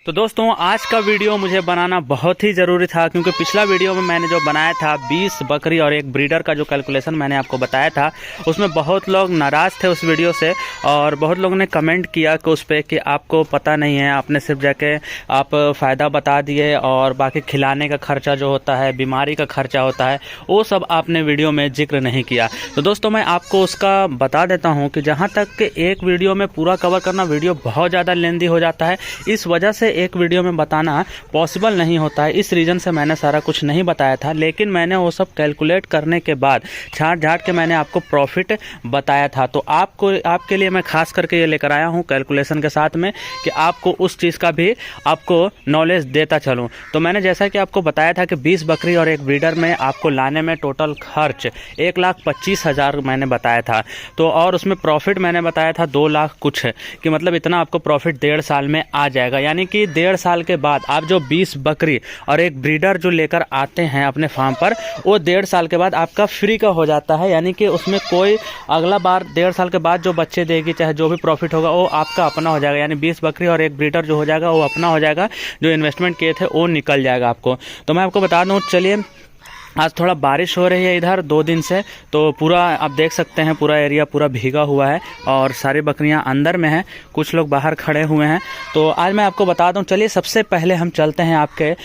तो दोस्तों आज का वीडियो मुझे बनाना बहुत ही ज़रूरी था, क्योंकि पिछला वीडियो में मैंने जो बनाया था 20 बकरी और एक ब्रीडर का जो कैलकुलेशन मैंने आपको बताया था, उसमें बहुत लोग नाराज़ थे उस वीडियो से और बहुत लोगों ने कमेंट किया कि उस पर कि आपको पता नहीं है, आपने सिर्फ जाके आप फ़ायदा बता दिए और बाकी खिलाने का खर्चा जो होता है, बीमारी का खर्चा होता है, वो सब आपने वीडियो में जिक्र नहीं किया। तो दोस्तों मैं आपको उसका बता देता हूँ कि जहाँ तक कि एक वीडियो में पूरा कवर करना वीडियो बहुत ज़्यादा लेंदी हो जाता है, इस वजह से एक वीडियो में बताना पॉसिबल नहीं होता है। इस रीज़न से मैंने सारा कुछ नहीं बताया था, लेकिन मैंने वो सब कैलकुलेट करने के बाद छांट झाट के मैंने आपको प्रॉफिट बताया था। तो आपके लिए मैं खास करके ये लेकर आया हूँ कैलकुलेशन के साथ में कि आपको उस चीज़ का भी आपको नॉलेज देता चलूँ। तो मैंने जैसा कि आपको बताया था कि 20 बकरी और एक ब्रीडर में आपको लाने में टोटल खर्च 1,25,000 मैंने बताया था। तो और उसमें प्रॉफिट मैंने बताया था 2 लाख कुछ, कि मतलब इतना आपको प्रॉफिट 1.5 साल में आ जाएगा। यानी कि 1.5 साल के बाद आप जो 20 बकरी और एक ब्रीडर जो लेकर आते हैं अपने फार्म पर, वो 1.5 साल के बाद आपका फ्री का हो जाता है। यानी कि उसमें कोई अगला बार 1.5 साल के बाद जो बच्चे देगी, चाहे जो भी प्रॉफिट होगा, वो आपका अपना हो जाएगा। यानी 20 बकरी और एक ब्रीडर जो हो जाएगा वो अपना हो जाएगा, जो इन्वेस्टमेंट किए थे वो निकल जाएगा आपको। तो मैं आपको बता दूँ, चलिए आज थोड़ा बारिश हो रही है इधर 2 दिन से, तो पूरा आप देख सकते हैं पूरा एरिया पूरा भीगा हुआ है और सारी बकरियां अंदर में हैं, कुछ लोग बाहर खड़े हुए हैं। तो आज मैं आपको बता दूं, चलिए सबसे पहले हम चलते हैं आपके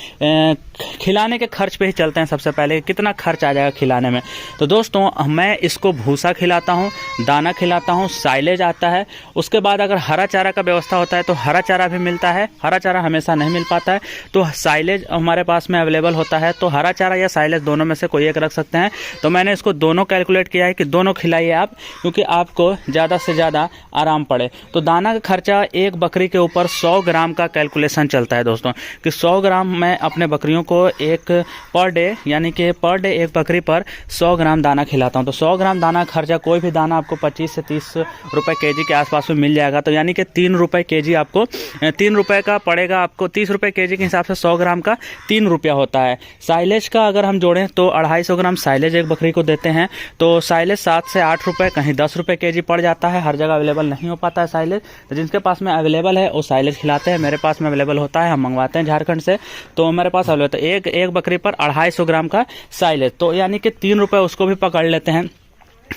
खिलाने के खर्च पे ही चलते हैं। सबसे पहले कितना खर्च आ जाएगा खिलाने में। तो दोस्तों मैं इसको भूसा खिलाता हूँ, दाना खिलाता हूँ, साइलेज आता है, उसके बाद अगर हरा चारा का व्यवस्था होता है तो हरा चारा भी मिलता है। हरा चारा हमेशा नहीं मिल पाता है, तो साइलेज हमारे पास में अवेलेबल होता है। तो हरा चारा या साइलेज दोनों में से कोई एक रख सकते हैं। तो मैंने इसको दोनों कैलकुलेट किया है कि दोनों खिलाइए आप, क्योंकि आपको ज़्यादा से ज़्यादा आराम पड़े। तो दाना का खर्चा एक बकरी के ऊपर 100 ग्राम का कैलकुलेशन चलता है दोस्तों, कि 100 ग्राम मैं अपने बकरियों को एक पर डे, यानी कि पर डे एक बकरी पर 100 ग्राम दाना खिलाता हूं। तो 100 ग्राम दाना खर्चा, कोई भी दाना आपको 25 से 30 रुपए केजी के आसपास में मिल जाएगा। तो यानी कि 3 रुपए केजी आपको 3 रुपए का पड़ेगा आपको। 30 रुपए केजी के हिसाब से 100 ग्राम का 3 रुपया होता है। साइलेज का अगर हम जोड़ें तो 250 ग्राम साइलेज एक बकरी को देते हैं। तो साइलेज 7 से 8 रुपए, कहीं 10 रुपए केजी पड़ जाता है। हर जगह अवेलेबल नहीं हो पाता है साइलेज, तो जिनके पास में अवेलेबल है वो साइलेज खिलाते हैं। मेरे पास में अवेलेबल होता है, हम मंगवाते हैं झारखंड से, तो मेरे पास अवेलेबल होता है एक बकरी पर 250 ग्राम का साइलेज। तो यानी कि 3 रुपए उसको भी पकड़ लेते हैं,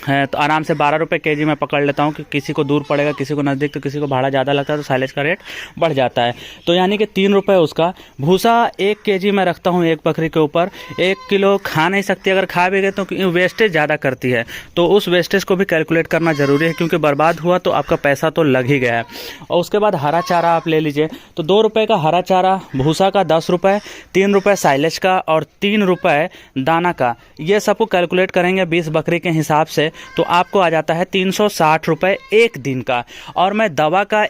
तो आराम से 12 रुपए केजी मैं पकड़ लेता हूँ, कि किसी को दूर पड़ेगा, किसी को नज़दीक, तो किसी को भाड़ा ज़्यादा लगता है तो साइलेज का रेट बढ़ जाता है। तो यानी कि 3 रुपए उसका। भूसा 1 केजी मैं रखता हूँ एक बकरी के ऊपर। 1 किलो खा नहीं सकती, अगर खा भी गए तो वेस्टेज ज़्यादा करती है, तो उस वेस्टेज को भी कैलकुलेट करना ज़रूरी है, क्योंकि बर्बाद हुआ तो आपका पैसा तो लग ही गया है। और उसके बाद हरा चारा आप ले लीजिए, तो 2 रुपये का हरा चारा, भूसा का 10 रुपये, 3 रुपये साइलेज का और 3 रुपये दाना का। ये सबको कैलकुलेट करेंगे 20 बकरी के हिसाब से, तो आपको आ जाता है 360 रुपये एक दिन का। और मैं दवा का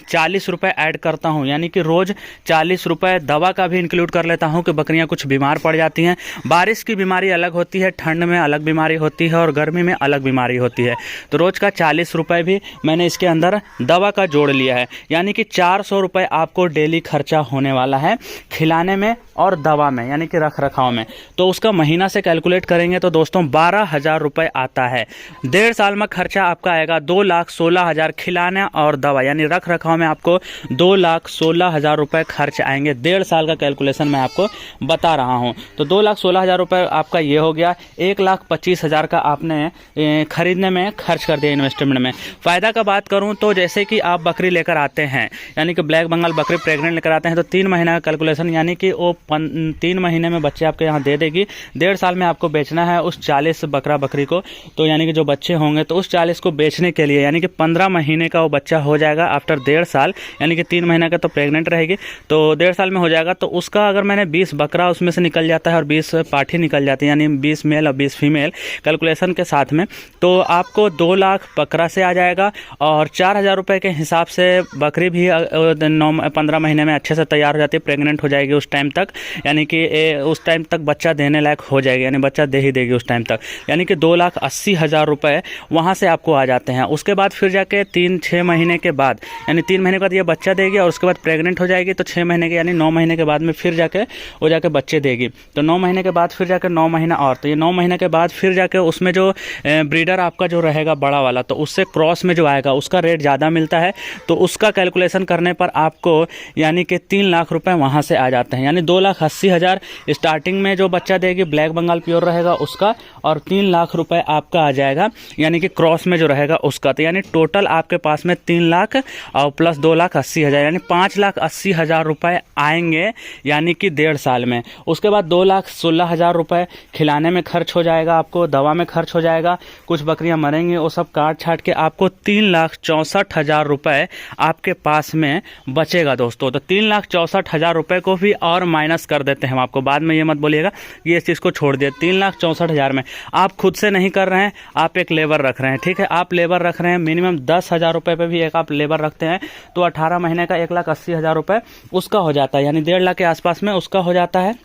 40 रुपये ऐड करता हूं, यानी कि रोज 40 रुपये दवा का भी इंक्लूड कर लेता हूं, कि बकरियां कुछ बीमार पड़ जाती हैं। बारिश की बीमारी अलग होती है, ठंड में अलग बीमारी होती है और गर्मी में अलग बीमारी होती है। तो रोज का 40 रुपये भी मैंने इसके अंदर दवा का जोड़ लिया है, यानी कि 400 रुपये आपको डेली खर्चा होने वाला है खिलाने में और दवा में, यानी कि रख रखाव में। तो उसका महीना से कैलकुलेट करेंगे तो दोस्तों 12,000 रुपये आता है। 1.5 साल में खर्चा आपका आएगा 2,16,000 खिलाना और दवा, यानी रख रखाव में आपको 2,16,000 रुपये खर्च आएंगे। 1.5 साल का कैलकुलेशन मैं आपको बता रहा हूं। तो 2,16,000 रुपये आपका ये हो गया। 1,25,000 का आपने खरीदने में खर्च कर दिया इन्वेस्टमेंट में। फ़ायदा का बात करूं तो जैसे कि आप बकरी लेकर आते हैं, यानी कि ब्लैक बंगाल बकरी प्रेग्नेंट लेकर आते हैं, तो 3 महीना का कैलकुलेशन, यानी कि वो 3 महीने में बच्चे आपके यहाँ दे देगी। 1.5 साल में आपको बेचना है उस 40 बकरी को, तो यानी कि जो बच्चे होंगे तो उस 40 को बेचने के लिए, यानी कि 15 महीने का वो बच्चा हो जाएगा आफ्टर 1.5 साल, यानी कि 3 महीने का तो प्रेग्नेंट रहेगी, तो 1.5 साल में हो जाएगा। तो उसका अगर मैंने 20 बकरा उसमें से निकल जाता है और 20 पाठी निकल जाती है, यानी 20 मेल और 20 फीमेल कैलकुलेशन के साथ में, तो आपको 2 लाख बकरा से आ जाएगा। और 4,000 रुपये के हिसाब से बकरी भी 15 महीने में अच्छे से तैयार हो जाती है, प्रेग्नेंट हो जाएगी उस टाइम तक, यानी कि उस टाइम तक बच्चा देने लायक हो जाएगी, यानी बच्चा दे ही देगी उस टाइम तक, यानी कि 2,80,000 80,000 रुपये वहाँ से आपको आ जाते हैं। उसके बाद फिर जाके 3-6 महीने के बाद, यानी 3 महीने के बाद ये बच्चा देगी और उसके बाद प्रेग्नेंट हो जाएगी, तो 6 महीने के यानी 9 महीने के बाद में फिर जाके वो जाके बच्चे देगी। तो 9 महीने के बाद फिर जाके 9 महीना और, तो ये 9 महीने के बाद फिर जाके उसमें जो ब्रीडर आपका जो रहेगा बड़ा वाला, तो उससे क्रॉस में जो आएगा उसका रेट ज़्यादा मिलता है। तो उसका कैलकुलेशन करने पर आपको यानी कि 3 लाख रुपए वहाँ से आ जाते हैं। यानी 2,80,000 स्टार्टिंग में जो बच्चा देगी ब्लैक बंगाल प्योर रहेगा उसका, और 3 लाख रुपए आपका आ जाएगा यानी कि क्रॉस में जो रहेगा उसका। तो यानी टोटल आपके पास में 3 लाख और प्लस 2,80,000 यानी 5,80,000 रुपए आएंगे यानी कि 1.5 साल में। उसके बाद 2,16,000 रुपए खिलाने में खर्च हो जाएगा, आपको दवा में खर्च हो जाएगा, कुछ बकरियां मरेंगी, वो सब काट छाट के आपको 3,64,000 रुपए आपके पास में बचेगा दोस्तों। तो 3,64,000 रुपए को भी और माइनस कर देते हैं हम आपको, बाद में ये मत बोलिएगा कि इस चीज़ को छोड़ दिए। 3,64,000 में आप खुद से नहीं कर रहे हैं, आप एक लेबर रख रहे हैं, ठीक है, आप लेबर रख रहे हैं, मिनिमम 10,000 रुपये पे भी एक आप लेबर रखते हैं, तो 18 महीने का 1,80,000 रुपये उसका हो जाता है, यानी 1.5 लाख के आसपास में उसका हो जाता है।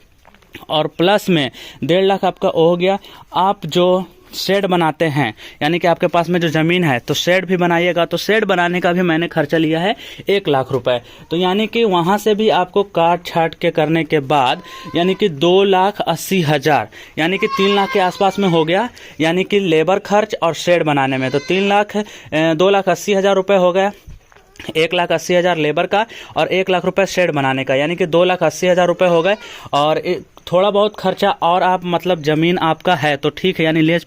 और प्लस में 1.5 लाख आपका हो गया। आप जो शेड बनाते हैं यानी कि आपके पास में जो ज़मीन है तो शेड भी बनाइएगा, तो शेड बनाने का भी मैंने खर्चा लिया है 1 लाख रुपए। तो यानी कि वहाँ से भी आपको काट छाट के करने के बाद यानी कि 2,80,000 यानी कि 3 लाख के आसपास में हो गया, यानी कि लेबर खर्च और शेड बनाने में। तो 2,80,000 रुपये हो गया, 1,80,000 लेबर का और 1 लाख रुपए शेड बनाने का, यानी कि 2,80,000 रुपये हो गए। और थोड़ा बहुत खर्चा और आप मतलब ज़मीन आपका है तो ठीक है, यानी लीज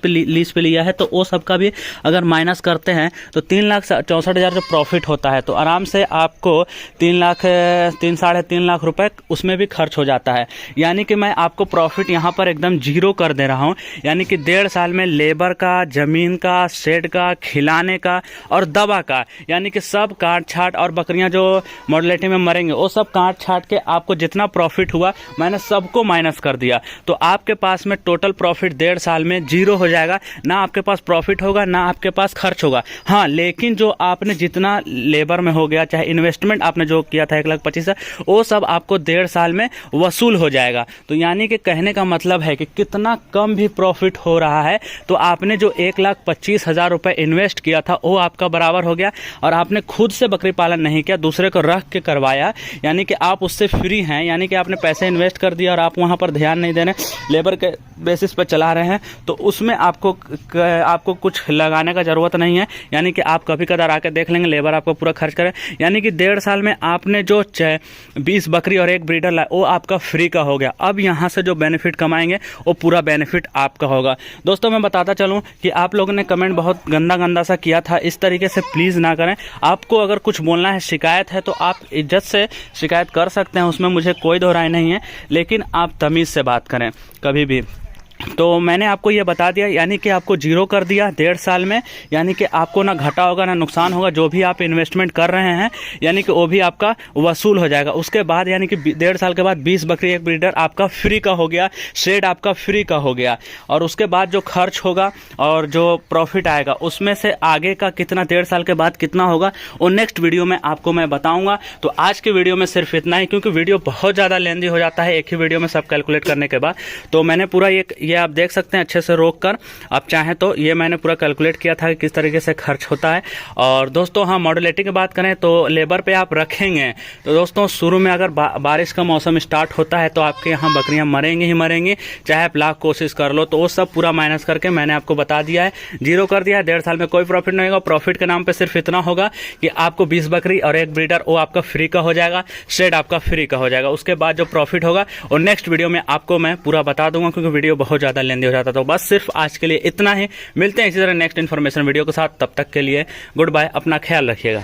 पे लिया है तो वो सब का भी अगर माइनस करते हैं तो 3,64,000 जो प्रॉफिट होता है तो आराम से आपको 3,3-3.5 लाख रुपए उसमें भी खर्च हो जाता है। यानी कि मैं आपको प्रॉफिट यहाँ पर एकदम जीरो कर दे रहा हूँ, यानी कि 1.5 साल में लेबर का, ज़मीन का, शेड का, खिलाने का और दवा का, यानी कि सब काट छाट और बकरियाँ जो मॉडलिटी में मरेंगे वो सब काट छाट के आपको जितना प्रॉफिट हुआ मैंने सबको माइनस कर दिया। तो आपके पास में टोटल प्रॉफिट 1.5 साल में जीरो हो जाएगा, ना आपके पास प्रॉफिट होगा ना आपके पास खर्च होगा। हाँ, लेकिन जो आपने जितना लेबर में हो गया, चाहे इन्वेस्टमेंट आपने जो किया था 1,25,000, वो सब आपको 1.5 साल में वसूल हो जाएगा। तो यानी कि कहने का मतलब है कि कितना कम भी प्रॉफिट हो रहा है तो आपने जो 1,25,000 रुपये इन्वेस्ट किया था वो आपका बराबर हो गया, और आपने खुद से बकरी पालन नहीं किया, दूसरे को रख के करवाया, यानी कि आप उससे फ्री हैं। यानी कि आपने पैसे इन्वेस्ट कर दिया और आप वहाँ पर ध्यान नहीं दे रहे, लेबर के बेसिस पर चला रहे हैं, तो उसमें आपको कुछ लगाने का ज़रूरत नहीं है। यानी कि आप कभी कदार आके देख लेंगे, लेबर आपको पूरा खर्च करें। यानी कि 1.5 साल में आपने जो 20 बकरी और 1 ब्रीडर लाया वो आपका फ्री का हो गया। अब यहाँ से जो बेनिफिट कमाएंगे वो पूरा बेनिफिट आपका होगा। दोस्तों मैं बताता चलूँ कि आप लोगों ने कमेंट बहुत गंदा सा किया था, इस तरीके से प्लीज़ ना करें। आपको अगर कुछ बोलना है, शिकायत है, तो आप इज्जत से शिकायत कर सकते हैं, उसमें मुझे कोई दो राय नहीं है, लेकिन आप तमीज़ से बात करें कभी भी। तो मैंने आपको ये बता दिया, यानी कि आपको जीरो कर दिया 1.5 साल में, यानी कि आपको ना घाटा होगा ना नुकसान होगा। जो भी आप इन्वेस्टमेंट कर रहे हैं यानी कि वो भी आपका वसूल हो जाएगा। उसके बाद यानी कि 1.5 साल के बाद 20 बकरी 1 ब्रीडर आपका फ्री का हो गया, शेड आपका फ्री का हो गया, और उसके बाद जो खर्च होगा और जो प्रॉफिट आएगा उसमें से आगे का कितना 1.5 साल के बाद कितना होगा वो नेक्स्ट वीडियो में आपको मैं बताऊँगा। तो आज की वीडियो में सिर्फ इतना ही, क्योंकि वीडियो बहुत ज़्यादा लेंदी हो जाता है एक ही वीडियो में सब कैलकुलेट करने के बाद। तो मैंने पूरा ये आप देख सकते हैं अच्छे से रोक कर, आप चाहें तो ये मैंने पूरा कैलकुलेट किया था कि किस तरीके से खर्च होता है। और दोस्तों हाँ, मॉडलिटी की बात करें तो लेबर पे आप रखेंगे तो दोस्तों शुरू में अगर बारिश का मौसम स्टार्ट होता है तो आपके यहाँ बकरियां मरेंगी ही मरेंगी, चाहे आप लाख कोशिश कर लो। तो वो सब पूरा माइनस करके मैंने आपको बता दिया है, जीरो कर दिया है। 1.5 साल में कोई प्रॉफिट नहीं होगा। प्रॉफिट के नाम पर सिर्फ इतना होगा कि आपको 20 बकरी और 1 ब्रीडर वो आपका फ्री का हो जाएगा, शेड आपका फ्री का हो जाएगा। उसके बाद जो प्रॉफिट होगा और नेक्स्ट वीडियो में आपको मैं पूरा बता दूंगा, क्योंकि वीडियो बहुत ज़्यादा लेंदी हो जाता। तो बस सिर्फ आज के लिए इतना ही, मिलते हैं इसी तरह नेक्स्ट इन्फॉर्मेशन वीडियो के साथ। तब तक के लिए गुड बाय, अपना ख्याल रखिएगा।